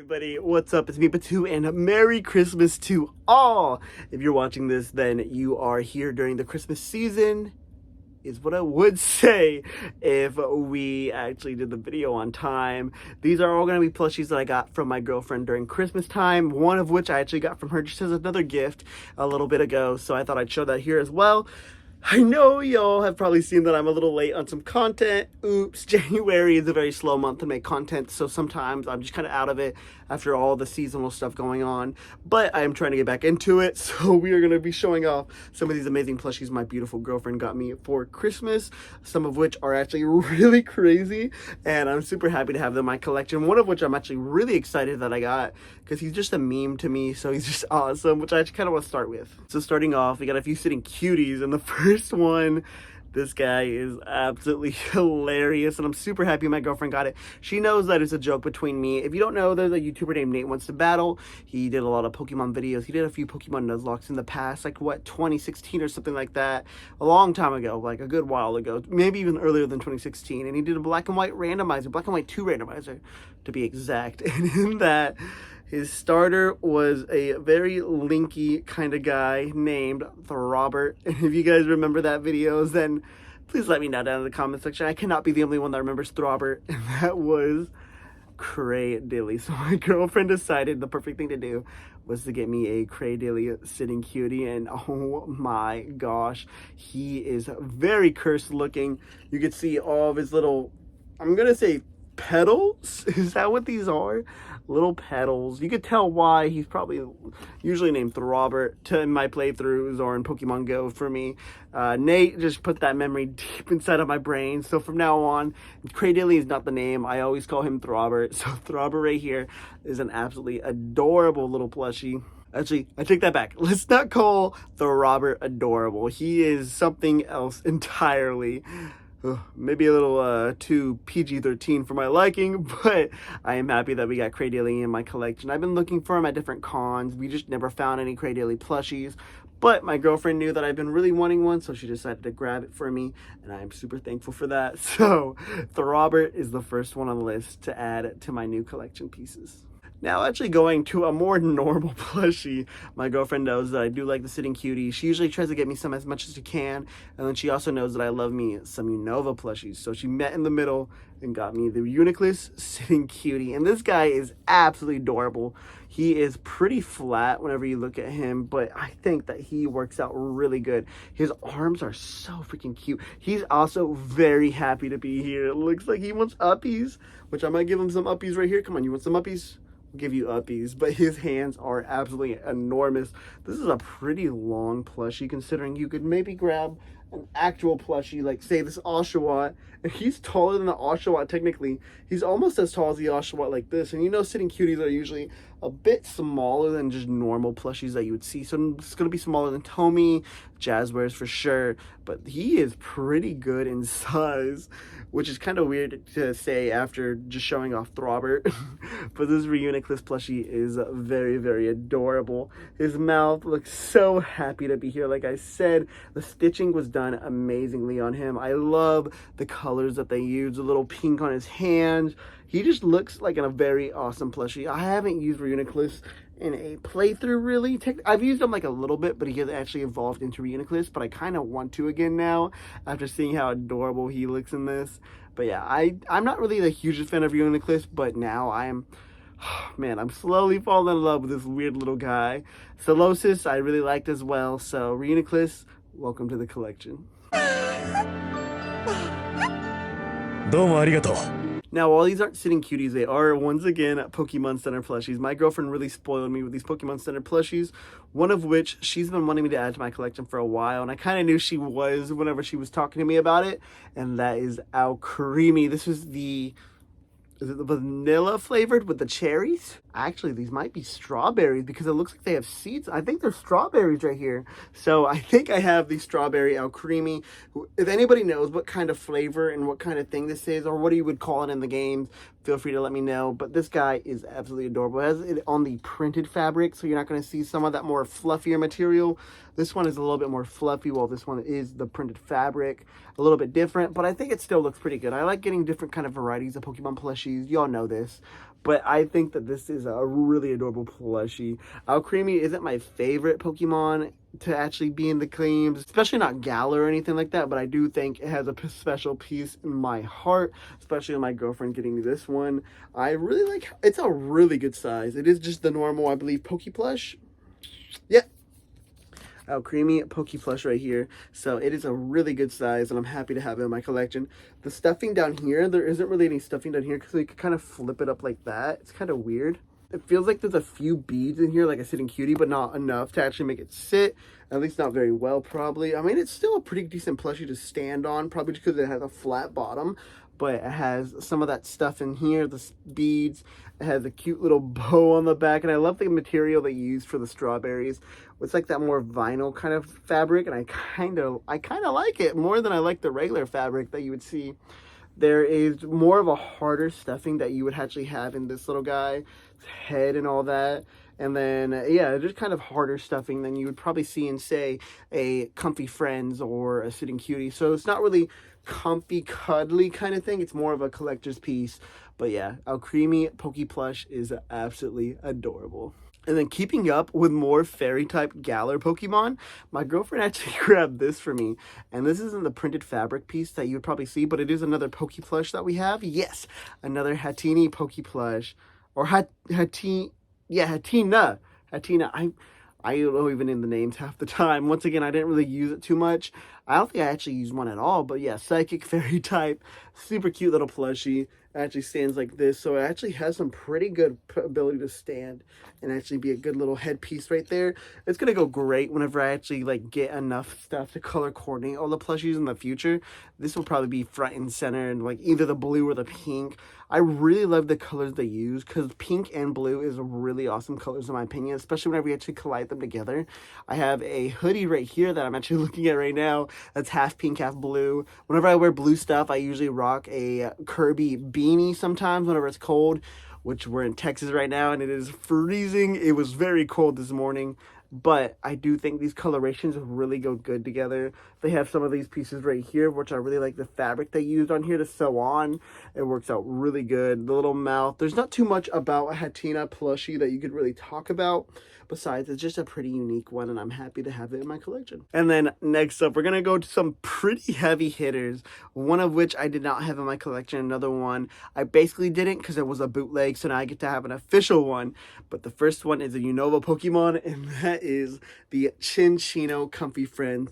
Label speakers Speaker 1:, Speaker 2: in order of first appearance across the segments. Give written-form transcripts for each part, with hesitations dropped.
Speaker 1: everybody, what's up? It's me, Batu, and Merry Christmas to all! If you're watching this, then you are here during the Christmas season, is what I would say if we actually did the video on time. These are all going to be plushies that I got from my girlfriend during Christmas time, one of which I actually got from her just as another gift a little bit ago, so I thought I'd show that here as well. I know y'all have probably seen that I'm a little late on some content. Oops, January is a very slow month to make content, so sometimes I'm just kind of out of it after all the seasonal stuff going on. But I am trying to get back into it, so we are going to be showing off some of these amazing plushies my beautiful girlfriend got me for Christmas, some of which are actually really crazy, and I'm super happy to have them in my collection, one of which I'm actually really excited that I got, because he's just a meme to me, so he's just awesome, which I actually kind of want to start with. So starting off, we got a few sitting cuties, and the first one, this guy is absolutely hilarious, and I'm super happy my girlfriend got it. She knows that it's a joke between me. If you don't know, there's a YouTuber named Nate Wants to Battle. He did a lot of Pokemon videos. He did a few Pokemon Nuzlockes in the past, like what, 2016 or something like that. A long time ago, like a good while ago, maybe even earlier than 2016. And he did a black and white randomizer, black and white 2 randomizer to be exact. And in that, his starter was a very linky kind of guy named Robert. And if you guys remember that video, then please let me know down in the comment section. I cannot be the only one that remembers Robert. And that was Cray-Dilly. So my girlfriend decided the perfect thing to do was to get me a Cray-Dilly sitting cutie. And oh my gosh, he is very cursed looking. You can see all of his little, I'm going to say petals. Is that what these are? Little petals. You could tell why he's probably usually named Robert in my playthroughs or in Pokemon Go for me. Nate just put that memory deep inside of my brain. So from now on, Cray-Dilly is not the name. I always call him Robert. So Robert right here is an absolutely adorable little plushie. Actually, I take that back. Let's not call the Robert adorable. He is something else entirely. Maybe a little too PG-13 for my liking, but I am happy that we got Cray-Dilly in my collection. I've been looking for him at different cons. We just never found any Cray-Dilly plushies, but my girlfriend knew that I've been really wanting one, so she decided to grab it for me, and I am super thankful for that. So the Robert is the first one on the list to add to my new collection pieces. Now, actually going to a more normal plushie, my girlfriend knows that I do like the sitting cutie. She usually tries to get me some as much as she can, and then she also knows that I love me some Unova plushies. So she met in the middle and got me the Uniclus sitting cutie, and this guy is absolutely adorable. He is pretty flat whenever you look at him, but I think that he works out really good. His arms are so freaking cute. He's also very happy to be here. It looks like he wants uppies, which I might give him some uppies right here. Come on, you want some uppies? Give you uppies, but his hands are absolutely enormous. This is a pretty long plushie, considering you could maybe grab an actual plushie, like say this Oshawott, and he's taller than the Oshawott technically. He's almost as tall as the Oshawott like this, and you know sitting cuties are usually a bit smaller than just normal plushies that you would see, so it's going to be smaller than Tommy, Jazzwares for sure, but he is pretty good in size, which is kind of weird to say after just showing off Robert. But this Reuniclus plushie is very, very adorable. His mouth looks so happy to be here. Like I said, the stitching was done amazingly on him. I love the colors that they use, a little pink on his hands. He just looks like a very awesome plushie. I haven't used Reuniclus in a playthrough really. I've used him like a little bit, but he has actually evolved into Reuniclus, but I kind of want to again now after seeing how adorable he looks in this. But yeah, I'm not really the hugest fan of Reuniclus, but now I'm man, I'm slowly falling in love with this weird little guy. Solosis I really liked as well, so Reuniclus, welcome to the collection. Now, while these aren't sitting cuties, they are, once again, Pokemon Center plushies. My girlfriend really spoiled me with these Pokemon Center plushies, one of which she's been wanting me to add to my collection for a while, and I kind of knew she was whenever she was talking to me about it, and that is Alcremie. This is the vanilla flavored with the cherries. Actually, these might be strawberries because it looks like they have seeds. I think they're strawberries right here. So I think I have the strawberry Alcremie. If anybody knows what kind of flavor and what kind of thing this is, or what you would call it in the games, feel free to let me know. But this guy is absolutely adorable. It has it on the printed fabric, so you're not going to see some of that more fluffier material. This one is a little bit more fluffy, while this one is the printed fabric. A little bit different, but I think it still looks pretty good. I like getting different kind of varieties of Pokemon plushies. Y'all know this. But I think that this is a really adorable plushie. Alcremie isn't my favorite Pokemon to actually be in the claims, especially not Galar or anything like that, but I do think it has a special piece in my heart, especially with my girlfriend getting this one. I really like, it's a really good size. It is just the normal, I believe, Poke Plush. Yeah, Alcremie Poke Plush right here. So it is a really good size, and I'm happy to have it in my collection. The stuffing down here, there isn't really any stuffing down here because you can kind of flip it up like that. It's kind of weird. It feels like there's a few beads in here, like a sitting cutie, but not enough to actually make it sit. At least not very well, probably. I mean, it's still a pretty decent plushie to stand on, probably just because it has a flat bottom. But it has some of that stuff in here, the beads. It has a cute little bow on the back, and I love the material they used for the strawberries. It's like that more vinyl kind of fabric, and I kind of like it more than I like the regular fabric that you would see. There is more of a harder stuffing that you would actually have in this little guy's head and all that. And then, yeah, just kind of harder stuffing than you would probably see in, say, a Comfy Friends or a Sitting Cutie. So it's not really comfy, cuddly kind of thing. It's more of a collector's piece. But yeah, Alcremie Poke Plush is absolutely adorable. And then keeping up with more fairy-type Galar Pokemon, my girlfriend actually grabbed this for me. And this isn't the printed fabric piece that you would probably see, but it is another Poke Plush that we have. Yes, another Hatini Poke Plush. Or Hatina. I don't know even in the names half the time. Once again, I didn't really use it too much. I don't think I actually used one at all, but yeah, Psychic Fairy type, super cute little plushie. It actually stands like this, so it actually has some pretty good ability to stand and actually be a good little headpiece right there. It's gonna go great whenever I actually like get enough stuff to color coordinate all the plushies in the future. This will probably be front and center and like either the blue or the pink. I really love the colors they use because pink and blue is really awesome colors in my opinion, especially whenever you actually collide them together. I have a hoodie right here that I'm actually looking at right now that's half pink, half blue. Whenever I wear blue stuff, I usually rock a Kirby beanie sometimes whenever it's cold, which we're in Texas right now and it is freezing. It was very cold this morning. But I do think these colorations really go good together. They have some of these pieces right here, which I really like the fabric they used on here to sew on. It works out really good. The little mouth. There's not too much about a Hatina plushie that you could really talk about. Besides, it's just a pretty unique one, and I'm happy to have it in my collection. And then next up, we're going to go to some pretty heavy hitters, one of which I did not have in my collection. Another one I basically didn't because it was a bootleg, so now I get to have an official one. But the first one is a Unova Pokemon, and that is the Chinchino Comfy Friend.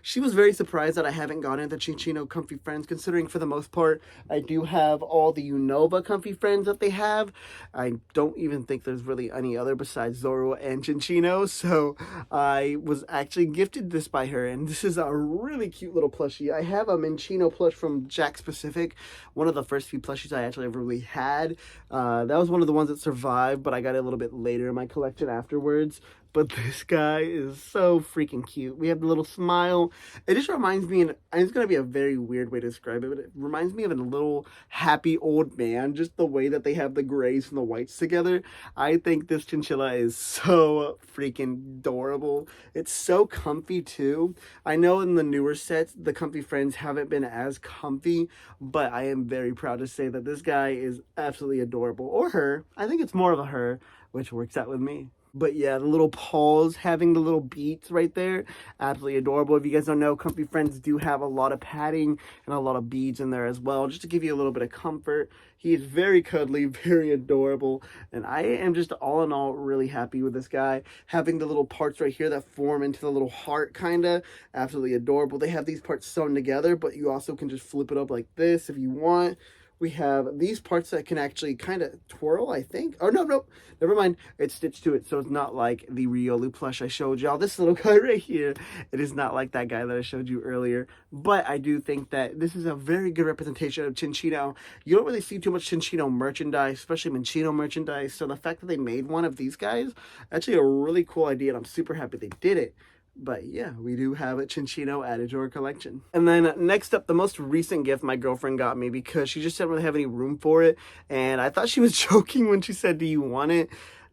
Speaker 1: She was very surprised that I haven't gotten the Chinchino Comfy Friends, considering for the most part, I do have all the Unova Comfy Friends that they have. I don't even think there's really any other besides Zoro and Chinchino, so I was actually gifted this by her, and this is a really cute little plushie. I have a Minchino plush from Jack Pacific, one of the first few plushies I actually ever really had. That was one of the ones that survived, but I got it a little bit later in my collection afterwards. But this guy is so freaking cute. We have the little smile. It just reminds me, and it's going to be a very weird way to describe it, but it reminds me of a little happy old man, just the way that they have the grays and the whites together. I think this chinchilla is so freaking adorable. It's so comfy too. I know in the newer sets, the Comfy Friends haven't been as comfy, but I am very proud to say that this guy is absolutely adorable. Or her. I think it's more of a her, which works out with me. But yeah, the little paws having the little beats right there, absolutely adorable. If you guys don't know, Comfy Friends do have a lot of padding and a lot of beads in there as well, just to give you a little bit of comfort. He is very cuddly, very adorable, and I am just all in all really happy with this guy. Having the little parts right here that form into the little heart, kinda, absolutely adorable. They have these parts sewn together, but you also can just flip it up like this if you want. We have these parts that can actually kind of twirl, I think. Oh, no, never mind. It's stitched to it, so it's not like the Riolu plush I showed y'all. This little guy right here, it is not like that guy that I showed you earlier. But I do think that this is a very good representation of Chinchino. You don't really see too much Chinchino merchandise, especially Minchino merchandise. So the fact that they made one of these guys, actually a really cool idea, and I'm super happy they did it. But yeah, we do have a Chinchino added to our collection. And then next up, the most recent gift my girlfriend got me because she just didn't really have any room for it. And I thought she was joking when she said, "Do you want it?"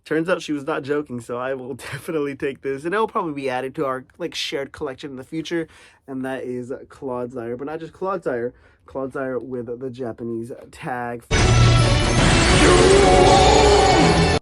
Speaker 1: Turns out she was not joking, so I will definitely take this, and it will probably be added to our like shared collection in the future. And that is Clodsire, but not just Clodsire, Clodsire with the Japanese tag.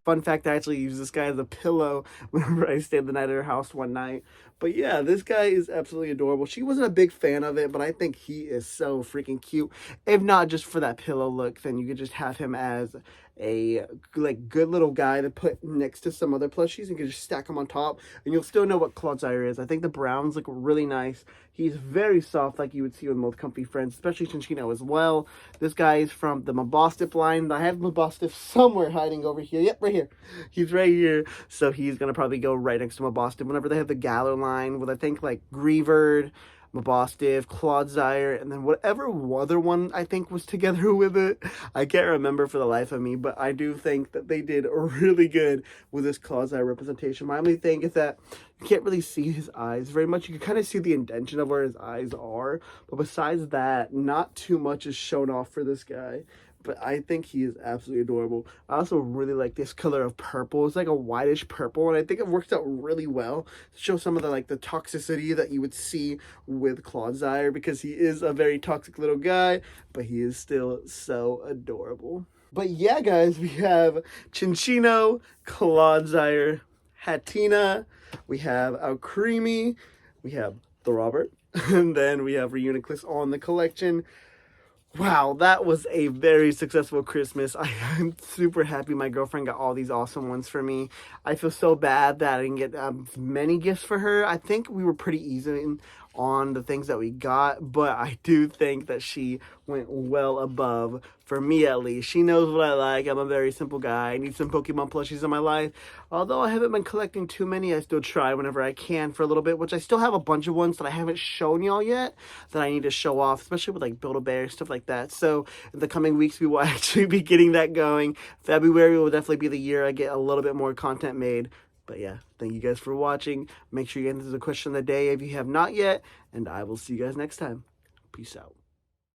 Speaker 1: Fun fact, I actually used this guy as a pillow whenever I stayed the night at her house one night. But yeah, this guy is absolutely adorable. She wasn't a big fan of it, but I think he is so freaking cute. If not just for that pillow look, then you could just have him as a like good little guy to put next to some other plushies, and you can just stack them on top, and you'll still know what Clodsire is. I think the browns look really nice. He's very soft, like you would see with most comfy friends, especially Chinchino as well. This guy is from the Mabostiff line. I have Mabostiff somewhere hiding over here. Yep, right here. He's right here. So he's going to probably go right next to Mabostiff whenever they have the Galar line with, I think, like Greavard, Mabostiff, Clodsire, and then whatever other one I think was together with it. I can't remember for the life of me, but I do think that they did really good with this Clodsire representation. My only thing is that you can't really see his eyes very much. You can kind of see the indentation of where his eyes are, but besides that, not too much is shown off for this guy. But I think he is absolutely adorable. I also really like this color of purple. It's like a whitish purple, and I think it works out really well to show some of the like the toxicity that you would see with Clodsire, because he is a very toxic little guy, but he is still so adorable. But yeah, guys, we have Chinchino, Clodsire, Hatina, we have Alcremie, we have the Robert, and then we have Reuniclus on the collection. Wow, that was a very successful Christmas. I'm super happy my girlfriend got all these awesome ones for me. I feel so bad that I didn't get many gifts for her. I think we were pretty even on the things that we got, but I do think that she went well above, for me at least. She knows what I like. I'm a very simple guy. I need some Pokemon plushies in my life. Although I haven't been collecting too many, I still try whenever I can for a little bit, which I still have a bunch of ones that I haven't shown y'all yet that I need to show off, especially with like Build-A-Bear, stuff like that. So in the coming weeks, we will actually be getting that going. February will definitely be the year I get a little bit more content made. But yeah, thank you guys for watching. Make sure you answer the question of the day if you have not yet, and I will see you guys next time. Peace out.